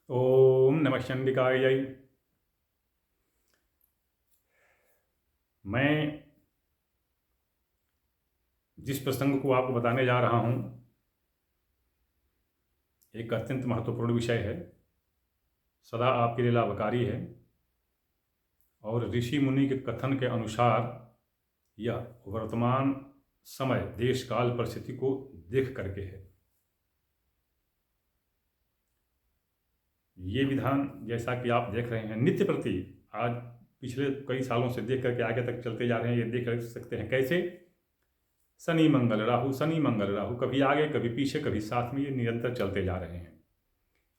ओम नमः चंडिकाय। मैं जिस प्रसंग को आपको बताने जा रहा हूँ एक अत्यंत महत्वपूर्ण विषय है, सदा आपके लिए लाभकारी है और ऋषि मुनि के कथन के अनुसार यह वर्तमान समय देश काल परिस्थिति को देख करके है। ये विधान जैसा कि आप देख रहे हैं नित्य प्रति आज पिछले कई सालों से देख करके आगे तक चलते जा रहे हैं। ये देख सकते हैं कैसे शनि मंगल राहु, शनि मंगल राहु, कभी आगे कभी पीछे कभी साथ में, ये निरंतर चलते जा रहे हैं।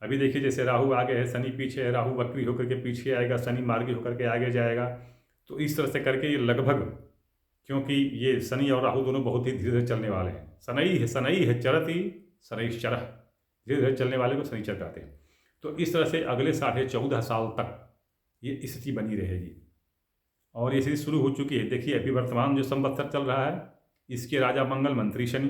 अभी देखिए जैसे राहु आगे है, शनि पीछे है, राहु वक्री होकर के पीछे आएगा, शनि मार्गी होकर के आगे जाएगा। तो इस तरह से करके ये लगभग, क्योंकि ये शनि और राहु दोनों बहुत ही धीरे धीरे चलने वाले हैं। शनि है चरती शनैश्चरः, धीरे धीरे चलने वाले को शनिचर कहते हैं। तो इस तरह से अगले 14.5 साल तक ये स्थिति बनी रहेगी और ये स्थिति शुरू हो चुकी है। देखिए अभी वर्तमान जो संवत्सर चल रहा है इसके राजा मंगल, मंत्री शनि।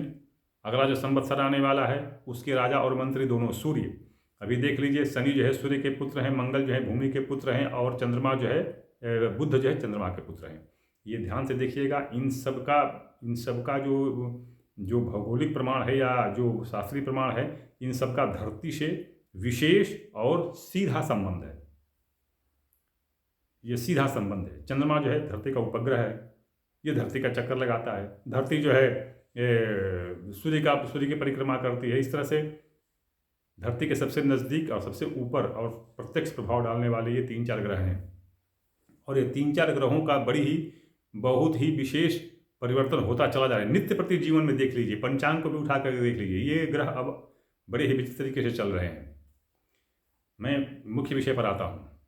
अगला जो संवत्सर आने वाला है उसके राजा और मंत्री दोनों सूर्य। अभी देख लीजिए शनि जो है सूर्य के पुत्र हैं, मंगल जो है भूमि के पुत्र हैं और चंद्रमा जो है बुध जो है चंद्रमा के पुत्र हैं। ये ध्यान से देखिएगा। इन सब का जो भौगोलिक प्रमाण है या जो शास्त्रीय प्रमाण है, इन सब का धरती से विशेष और सीधा संबंध है। ये सीधा संबंध है। चंद्रमा जो है धरती का उपग्रह है, ये धरती का चक्कर लगाता है। धरती जो है सूर्य की परिक्रमा करती है। इस तरह से धरती के सबसे नज़दीक और सबसे ऊपर और प्रत्यक्ष प्रभाव डालने वाले ये 3-4 ग्रह हैं और ये 3-4 ग्रहों का बहुत ही विशेष परिवर्तन होता चला जा रहा है। नित्य प्रति जीवन में देख लीजिए, पंचांग को भी उठा कर देख लीजिए, ये ग्रह अब बड़े ही विचित्र तरीके से चल रहे हैं। मैं मुख्य विषय पर आता हूँ।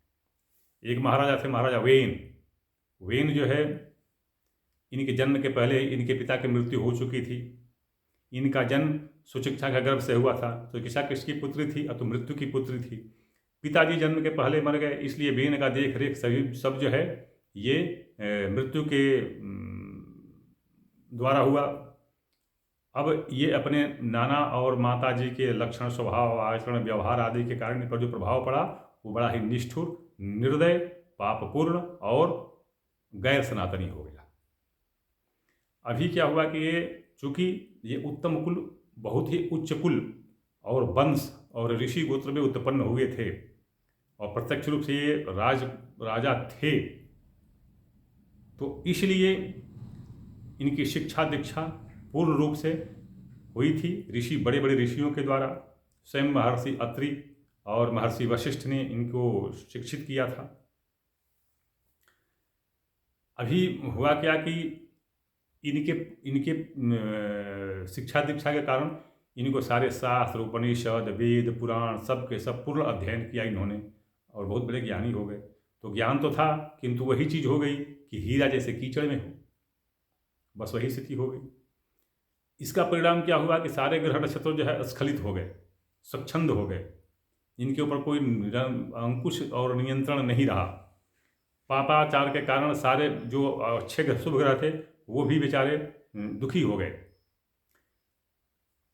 एक महाराजा थे, महाराजा वेन जो है, इनके जन्म के पहले इनके पिता की मृत्यु हो चुकी थी। इनका जन्म सुशिक्षा का गर्भ से हुआ था। सुशिक्षा किसकी पुत्री थी? तो मृत्यु की पुत्री थी। पिताजी जन्म के पहले मर गए, इसलिए वेन का देख रेख सभी सब जो है ये मृत्यु के द्वारा हुआ। अब ये अपने नाना और माताजी के लक्षण, स्वभाव, आचरण, व्यवहार आदि के कारण इन पर जो प्रभाव पड़ा वो बड़ा ही निष्ठुर, निर्दय, पापपूर्ण और गैर सनातनी हो गया। अभी क्या हुआ कि चूंकि ये उत्तम कुल, बहुत ही उच्च कुल और वंश और ऋषि गोत्र में उत्पन्न हुए थे और प्रत्यक्ष रूप से ये राजा थे, तो इसलिए इनकी शिक्षा दीक्षा पूर्ण रूप से हुई थी बड़े बड़े ऋषियों के द्वारा। स्वयं महर्षि अत्रि और महर्षि वशिष्ठ ने इनको शिक्षित किया था। अभी हुआ क्या कि इनके शिक्षा दीक्षा के कारण इनको सारे शास्त्र, उपनिषद, वेद, पुराण सब के सब पूर्ण अध्ययन किया इन्होंने और बहुत बड़े ज्ञानी हो गए। तो ज्ञान तो था किंतु वही चीज़ हो गई कि हीरा जैसे कीचड़ में हो, बस वही स्थिति हो गई। इसका परिणाम क्या हुआ कि सारे ग्रह नक्षत्र जो है स्खलित हो गए, स्वच्छंद हो गए। इनके ऊपर कोई अंकुश और नियंत्रण नहीं रहा। पापाचार के कारण सारे जो अच्छे शुभ ग्रह थे वो भी बेचारे दुखी हो गए।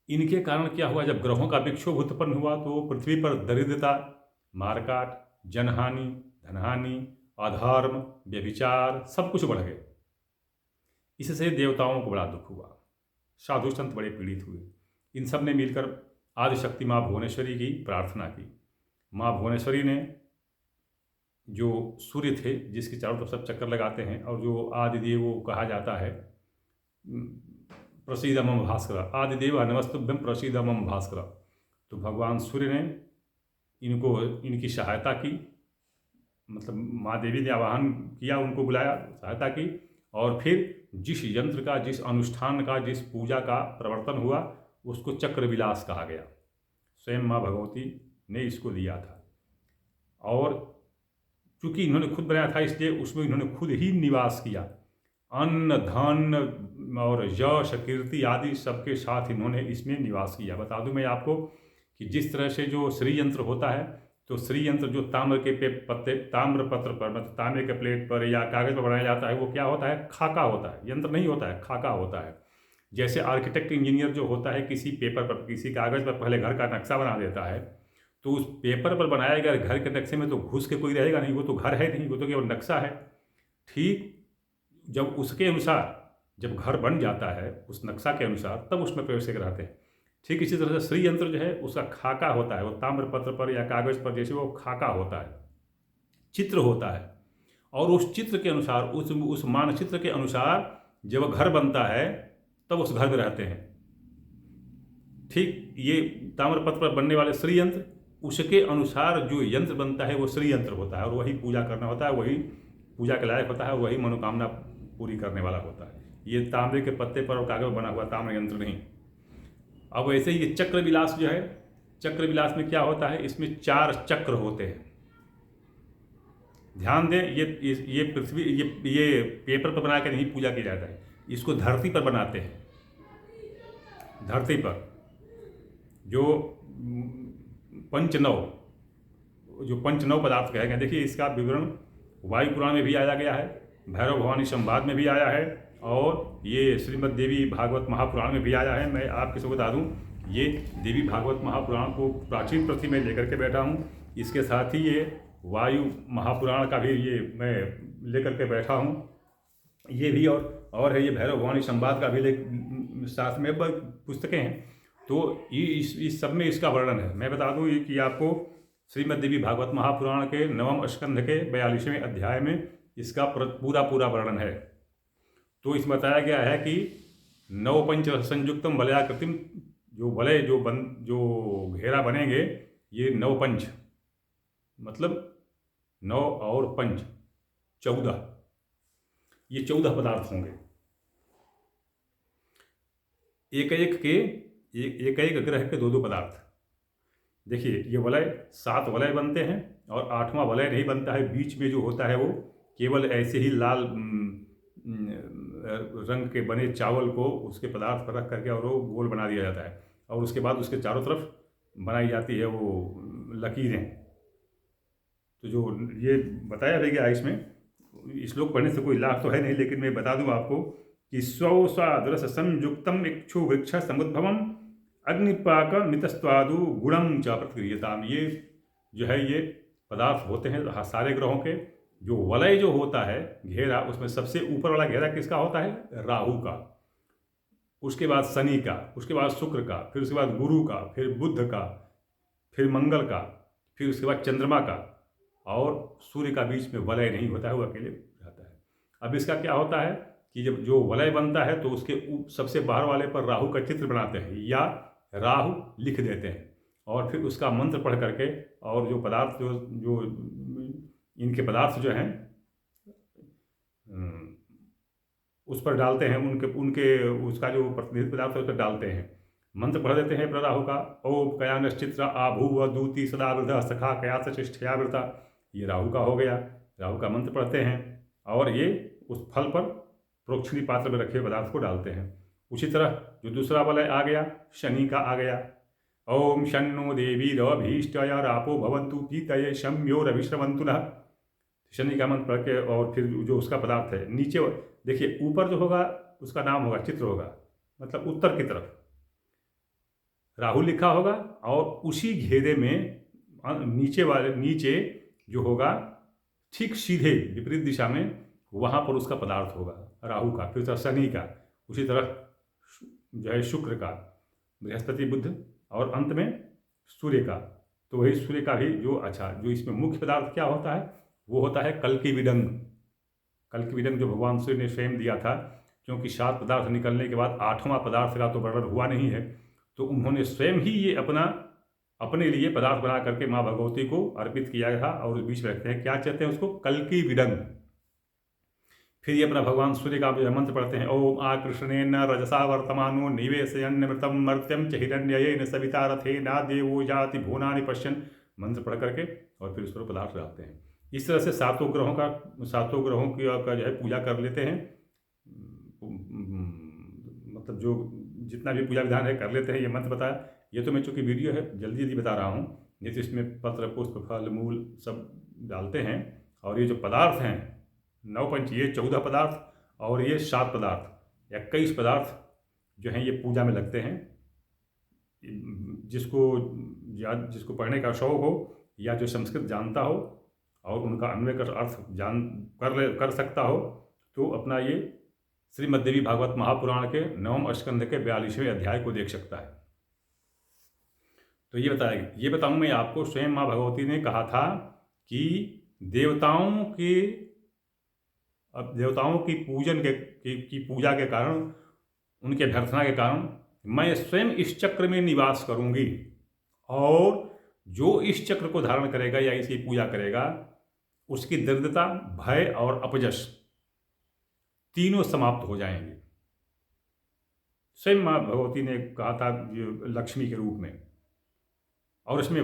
इनके कारण क्या हुआ, जब ग्रहों का विक्षोभ उत्पन्न हुआ तो पृथ्वी पर दरिद्रता, मारकाट, जनहानि, धनहानि, अधर्म, व्यभिचार सब कुछ बढ़ गए। इससे देवताओं को बड़ा दुख हुआ, साधु संत बड़े पीड़ित हुए। इन सब ने मिलकर आदिशक्ति माँ भुवनेश्वरी की प्रार्थना की। माँ भुवनेश्वरी ने जो सूर्य थे जिसके चारों तरफ सब चक्कर लगाते हैं और जो आदिदेव वो कहा जाता है, प्रसीद मम भास्कर, आदिदेव नमस्तुभ्यं प्रसीद मम भास्कर। तो भगवान सूर्य ने इनकी सहायता की, मतलब माँ देवी ने आवाहन किया, उनको बुलाया, सहायता की और फिर जिस यंत्र का, जिस अनुष्ठान का, जिस पूजा का प्रवर्तन हुआ उसको चक्र विलास कहा गया। स्वयं माँ भगवती ने इसको दिया था और चूँकि इन्होंने खुद बनाया था इसलिए उसमें इन्होंने खुद ही निवास किया। अन्न, धन और यश, कीर्ति आदि सबके साथ इन्होंने इसमें निवास किया। बता दूं मैं आपको कि जिस तरह से जो श्री यंत्र होता है, तो श्री यंत्र जो ताम्र पत्र पर, मतलब तांबे के प्लेट पर या कागज़ पर बनाया जाता है, वो क्या होता है? खाका होता है, यंत्र नहीं होता है, खाका होता है। जैसे आर्किटेक्ट इंजीनियर जो होता है किसी पेपर पर, किसी कागज़ पर पहले घर का नक्शा बना देता है, तो उस पेपर पर बनाया गया घर के नक्शे में तो घुस के कोई रहेगा नहीं, वो तो घर है नहीं, वो तो केवल नक्शा है। ठीक जब उसके अनुसार जब घर बन जाता है उस नक्शा के अनुसार, तब उसमें प्रवेश करके रहते हैं। ठीक इसी तरह से श्री यंत्र जो है उसका खाका होता है, वो ताम्र पत्र पर या कागज पर जैसे वो खाका होता है, चित्र होता है, और उस चित्र के अनुसार उस मानचित्र के अनुसार जब घर बनता है तब उस घर में रहते हैं। ठीक ये ताम्र पत्र पर बनने वाले श्री यंत्र, उसके अनुसार जो यंत्र बनता है वो श्री यंत्र होता है, और वही पूजा करना होता है, वही पूजा के लायक होता है, वही मनोकामना पूरी करने वाला होता है। ये तांबे के पत्ते पर और कागज बना हुआ ताम्र यंत्र नहीं। अब वैसे ही ये चक्र विलास जो है, चक्र विलास में क्या होता है, इसमें 4 चक्र होते हैं। ध्यान दें, ये पृथ्वी ये पेपर पर बना के नहीं पूजा की जाता है, इसको धरती पर बनाते हैं। धरती पर जो पंचनव पदार्थ कहे गए, देखिए इसका विवरण वायु पुराण में भी आया गया है, भैरव भवानी संवाद में भी आया है, और ये श्रीमद् देवी भागवत महापुराण में भी आया है। मैं आपके सबको बता दूं, ये देवी भागवत महापुराण को प्राचीन प्रति में लेकर के बैठा हूं, इसके साथ ही ये वायु महापुराण का भी ये मैं लेकर के बैठा हूं, ये भी और है ये भैरव भवानी संवाद का भी साथ में पुस्तकें हैं। तो इस सब में इसका वर्णन है। मैं बता दूं कि आपको श्रीमद् देवी भागवत महापुराण के 9वें स्कंध के 42वें अध्याय में इसका पूरा वर्णन है। तो इसमें बताया गया है कि नवपंच संयुक्तम वलयाकृतिम, जो वलय जो घेरा बनेंगे, ये नवपंच मतलब 9 और पंच 14, ये 14 पदार्थ होंगे। एक एक ग्रह के 2 पदार्थ। देखिए ये वलय 7 वलय बनते हैं, और 8वां वलय नहीं बनता है, बीच में जो होता है वो केवल ऐसे ही लाल रंग के बने चावल को उसके पदार्थ पर रख करके और वो गोल बना दिया जाता है, और उसके बाद उसके चारों तरफ बनाई जाती है वो लकीरें। तो जो ये बताया गया इसमें श्लोक पढ़ने से कोई लाभ तो है नहीं, लेकिन मैं बता दूं आपको कि स्वादरस संयुक्तम इक्षु वृक्ष समुद्भवम अग्निपाक मितस्वादु गुणम च प्रतिक्रियताम। ये जो है ये पदार्थ होते हैं सारे ग्रहों के। जो वलय जो होता है घेरा, उसमें सबसे ऊपर वाला घेरा किसका होता है, राहु का, उसके बाद शनि का, उसके बाद शुक्र का, फिर उसके बाद गुरु का, फिर बुध का, फिर मंगल का, फिर उसके बाद चंद्रमा का, और सूर्य का बीच में वलय नहीं होता है, वो अकेले रहता है। अब इसका क्या होता है कि जब जो वलय बनता है तो उसके सबसे बाहर वाले पर राहु का चित्र बनाते हैं या राहु लिख देते हैं, और फिर उसका मंत्र पढ़ करके और जो पदार्थ जो इनके पदार्थ जो हैं उस पर डालते हैं, उनके उसका जो प्रतिनिधित्व पदार्थ है उस पर डालते हैं, मंत्र पढ़ देते हैं राहु का। ओम कयानश्चित्र आभूव दूती सदावृत सखा कयास चिष्ठयावृता, ये राहु का हो गया। राहु का मंत्र पढ़ते हैं और ये उस फल पर प्रोक्षणी पात्र में रखे पदार्थ को डालते हैं। उसी तरह जो दूसरा वलय आ गया, शनि का आ गया। ओम शन्नो देवी रभीष्टय रापो भवन्तु पीतये शम्योरभिश्रवन्तु नः, शनि का मंत्र पढ़ के, और फिर जो उसका पदार्थ है नीचे देखिए, ऊपर जो होगा उसका नाम होगा, चित्र होगा, मतलब उत्तर की तरफ राहु लिखा होगा, और उसी घेरे में नीचे जो होगा ठीक सीधे विपरीत दिशा में, वहाँ पर उसका पदार्थ होगा राहु का, फिर तरह शनि का, उसी तरह जो है शुक्र का, बृहस्पति बुध, और अंत में सूर्य का। तो वही सूर्य का भी जो इसमें मुख्य पदार्थ क्या होता है, वो होता है कल्कि विडंग। कल्कि विडंग जो भगवान सूर्य ने स्वयं दिया था, क्योंकि 7 पदार्थ निकलने के बाद 8वां पदार्थ का तो वर्णन हुआ नहीं है, तो उन्होंने स्वयं ही ये अपने लिए पदार्थ बना करके माँ भगवती को अर्पित किया था, और बीच में रखते हैं, क्या कहते हैं उसको, कल्कि विडंग। फिर ये अपना भगवान सूर्य का जो मंत्र पढ़ते हैं, ओम आकृष्णेन रजसा वर्तमानो निवेशयन्नमृतं मर्त्यं च हिरण्ययेन सविता रथेना देवो जाति भुवनानि पश्यन्, मंत्र पढ़ करके और फिर उस पर पदार्थ डालते हैं। इस तरह से 7 ग्रहों का जो है पूजा कर लेते हैं, मतलब जो जितना भी पूजा विधान है कर लेते हैं। ये मंत्र बताया, ये तो मैं चूँकि वीडियो है जल्दी बता रहा हूँ, नहीं तो इसमें पत्र पुष्प फल मूल सब डालते हैं। और ये जो पदार्थ हैं 9 पंच, ये 14 पदार्थ, और ये 7 पदार्थ, 21 पदार्थ जो हैं ये पूजा में लगते हैं। जिसको या जिसको पढ़ने का शौक हो या जो संस्कृत जानता हो और उनका अन्वय कर अर्थ कर सकता हो, तो अपना ये श्रीमद् देवी भागवत महापुराण के 9वें स्कंध के 42वें अध्याय को देख सकता है। तो ये बताऊं मैं आपको, स्वयं माँ भगवती ने कहा था कि देवताओं की पूजा के कारण, उनके अभ्यर्थना के कारण मैं स्वयं इस चक्र में निवास करूंगी, और जो इस चक्र को धारण करेगा या इसकी पूजा करेगा उसकी दरिद्रता, भय और अपयश तीनों समाप्त हो जाएंगे। स्वयं माँ भगवती ने कहा था लक्ष्मी के रूप में। और इसमें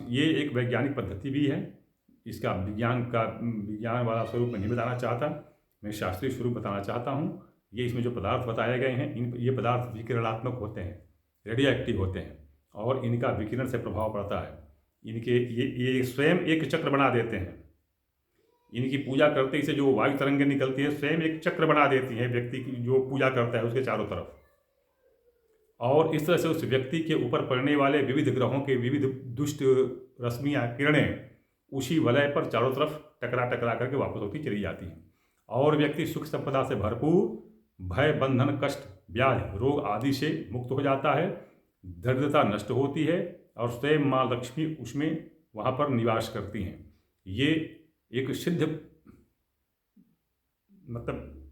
ये एक वैज्ञानिक पद्धति भी है। इसका विज्ञान वाला स्वरूप मैं नहीं बताना चाहता, मैं शास्त्रीय स्वरूप बताना चाहता हूँ। ये इसमें जो पदार्थ बताए गए हैं, ये पदार्थ विकिरणात्मक होते हैं, रेडियो एक्टिव होते हैं, और इनका विकिरण से प्रभाव पड़ता है। ये स्वयं एक चक्र बना देते हैं। इनकी पूजा करते ही से जो वायु तरंगें निकलती हैं स्वयं एक चक्र बना देती हैं व्यक्ति की जो पूजा करता है उसके चारों तरफ, और इस तरह से उस व्यक्ति के ऊपर पड़ने वाले विविध ग्रहों के विविध दुष्ट रश्मियाँ, किरणें उसी वलय पर चारों तरफ टकरा करके वापस होती चली जाती हैं, और व्यक्ति सुख संपदा से भरपूर, भय, बंधन, कष्ट, व्याधि, रोग आदि से मुक्त हो जाता है, दरिद्रता नष्ट होती है, और स्वयं माँ लक्ष्मी उसमें वहाँ पर निवास करती हैं। ये एक सिद्ध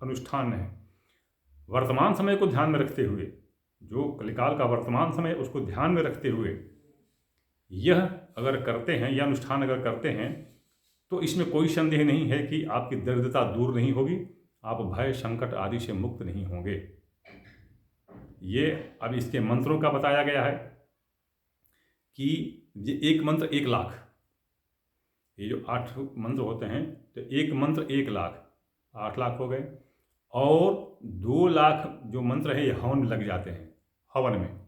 अनुष्ठान है। वर्तमान समय को ध्यान में रखते हुए, जो कलिकाल का वर्तमान समय उसको ध्यान में रखते हुए यह अगर करते हैं, यह अनुष्ठान अगर करते हैं, तो इसमें कोई संदेह नहीं है कि आपकी दरिद्रता दूर नहीं होगी, आप भय, संकट आदि से मुक्त नहीं होंगे। ये अब इसके मंत्रों का बताया गया है कि ये एक मंत्र 1 लाख, ये जो 8 मंत्र होते हैं, तो एक मंत्र 1 लाख, 8 लाख हो गए, और 2 लाख जो मंत्र है ये हवन में लग जाते हैं। हवन में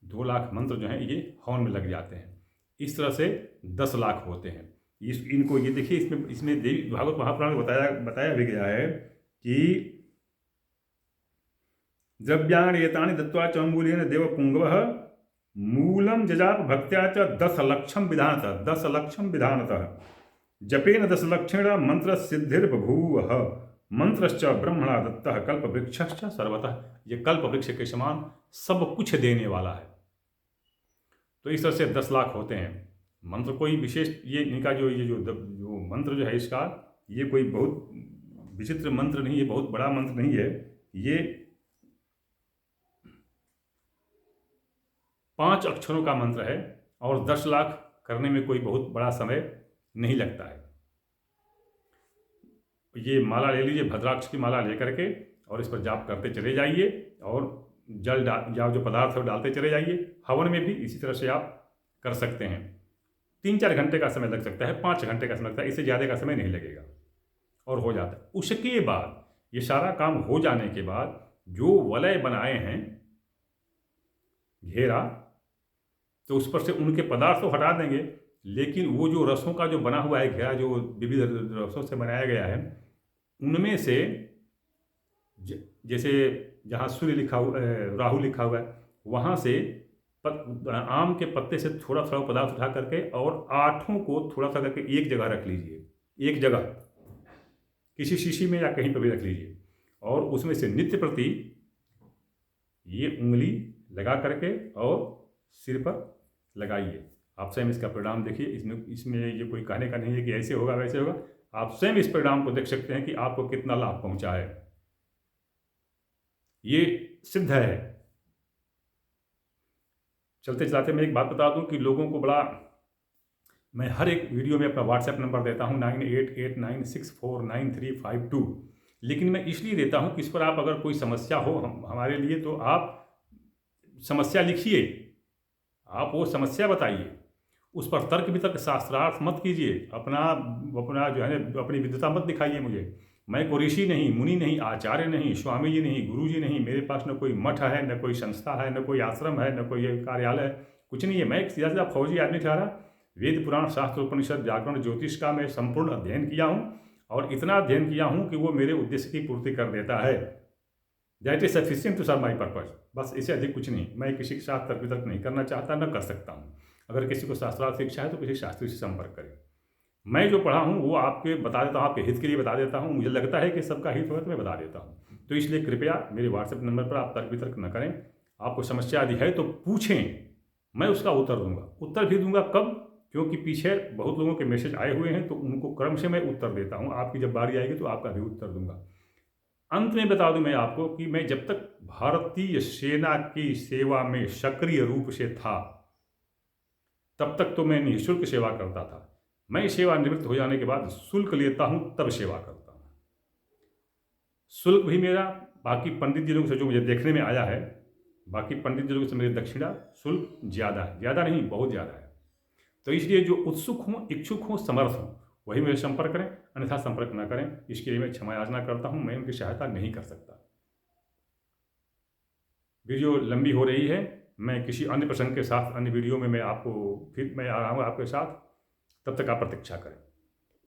2 लाख मंत्र जो हैं ये हवन में लग जाते हैं। इस तरह से 10 लाख होते हैं। इनको ये देखिए, इसमें देवी भागवत महापुराण में बताया भी गया है कि द्रव्याणि एतानि दत्त्वा च मूलेन देवपुंगवः मूलम जजाप भक्त्या च 10 लक्षम विधानतः जपेन 10 लक्षेण मंत्र सिद्धिर्बभूवः मंत्रश्च ब्रह्मणा दत्तः कल्पवृक्षश्च सर्वतः। ये कल्पवृक्ष के समान सब कुछ देने वाला है। तो इस तरह से 10 लाख होते हैं मंत्र। कोई विशेष ये इनका जो मंत्र जो है इसका, ये कोई बहुत विचित्र मंत्र नहीं है, बहुत बड़ा मंत्र नहीं है। ये 5 अक्षरों का मंत्र है, और 10 लाख करने में कोई बहुत बड़ा समय नहीं लगता है। ये माला ले लीजिए, भद्राक्ष की माला लेकर के, और इस पर जाप करते चले जाइए, और जल या जो पदार्थ है डालते चले जाइए। हवन में भी इसी तरह से आप कर सकते हैं। 3-4 घंटे का समय लग सकता है, 5 घंटे का समय लगता है, इससे ज़्यादा का समय नहीं लगेगा, और हो जाता है। उसके बाद ये सारा काम हो जाने के बाद जो वलय बनाए हैं घेरा, तो उस पर से उनके पदार्थ तो हटा देंगे, लेकिन वो जो रसों का जो बना हुआ है घेरा, जो विविध रसों से बनाया गया है, उनमें से जैसे जहाँ सूर्य लिखा हुआ, राहु लिखा हुआ है, वहाँ से आम के पत्ते से थोड़ा थोड़ा पदार्थ उठा करके और 8 को थोड़ा सा करके एक जगह रख लीजिए। एक जगह किसी शीशी में या कहीं पर भी रख लीजिए, और उसमें से नित्य प्रति ये उंगली लगा करके और सिर पर लगाइए। आप स्वयं इसका परिणाम देखिए। इसमें ये कोई कहने का नहीं है कि ऐसे होगा वैसे होगा। आप स्वयं इस परिणाम को देख सकते हैं कि आपको कितना लाभ पहुंचा है। ये सिद्ध है। चलते चलाते मैं एक बात बता दूं कि लोगों को मैं हर एक वीडियो में अपना व्हाट्सएप नंबर देता हूं 9889649352, लेकिन मैं इसलिए देता हूं कि इस पर आप अगर कोई समस्या हो हमारे लिए, तो आप समस्या लिखिए, आप वो समस्या बताइए, उस पर तर्क वितर्क शास्त्रार्थ मत कीजिए, अपना जो है अपनी विद्वता मत दिखाइए मुझे। मैं कोई ऋषि नहीं, मुनि नहीं, आचार्य नहीं, स्वामी जी नहीं, गुरु जी नहीं, मेरे पास न कोई मठ है, न कोई संस्था है, न कोई आश्रम है, न कोई कार्यालय है, कुछ नहीं है। मैं एक सीधा फौजी आदमी ठहरा। वेद पुराण शास्त्र उपनिषद व्याकरण ज्योतिष का मैं संपूर्ण अध्ययन किया हूँ, और इतना अध्ययन किया हूँ कि वो मेरे उद्देश्य की पूर्ति कर देता है। That is sufficient to serve my purpose. बस इससे अधिक कुछ नहीं। मैं किसी के साथ तर्क वितर्क नहीं करना चाहता, न कर सकता हूँ। अगर किसी को शास्त्रार्थ की इच्छा है तो किसी शास्त्री से संपर्क करें। मैं जो पढ़ा हूँ वो आपके बता देता हूँ, आपके हित के लिए बता देता हूँ। मुझे लगता है कि सबका हित होगा तो मैं बता देता हूँ। तो इसलिए कृपया मेरे व्हाट्सएप नंबर पर आप तर्क वितर्क न करें। आपको समस्या यदि है तो पूछें, मैं उसका उत्तर दूंगा। उत्तर भी दूंगा कब? क्योंकि पीछे बहुत लोगों के मैसेज आए हुए हैं, तो उनको क्रम से मैं उत्तर देता हूँ। आपकी जब बारी आएगी तो आपका भी उत्तर दूंगा। अंत में बता दूं मैं आपको कि मैं जब तक भारतीय सेना की सेवा में सक्रिय रूप से था, तब तक तो मैं निःशुल्क सेवा करता था। मैं सेवानिवृत्त हो जाने के बाद शुल्क लेता हूं, तब सेवा करता हूं। शुल्क भी मेरा बाकी पंडित जी लोगों से जो मुझे देखने में आया है, बाकी पंडित जी लोगों से मेरी दक्षिणा शुल्क ज़्यादा है। ज़्यादा नहीं, बहुत ज़्यादा है। तो इसलिए जो उत्सुक हों, इच्छुक हों, समर्थ हों, वही मेरे संपर्क करें, अन्यथा संपर्क न करें। इसके लिए मैं क्षमा याचना करता हूं। मैं उनकी सहायता नहीं कर सकता। वीडियो लंबी हो रही है। मैं किसी अन्य प्रसंग के साथ अन्य वीडियो में मैं आ रहा हूँ आपके साथ। तब तक आप प्रतीक्षा करें।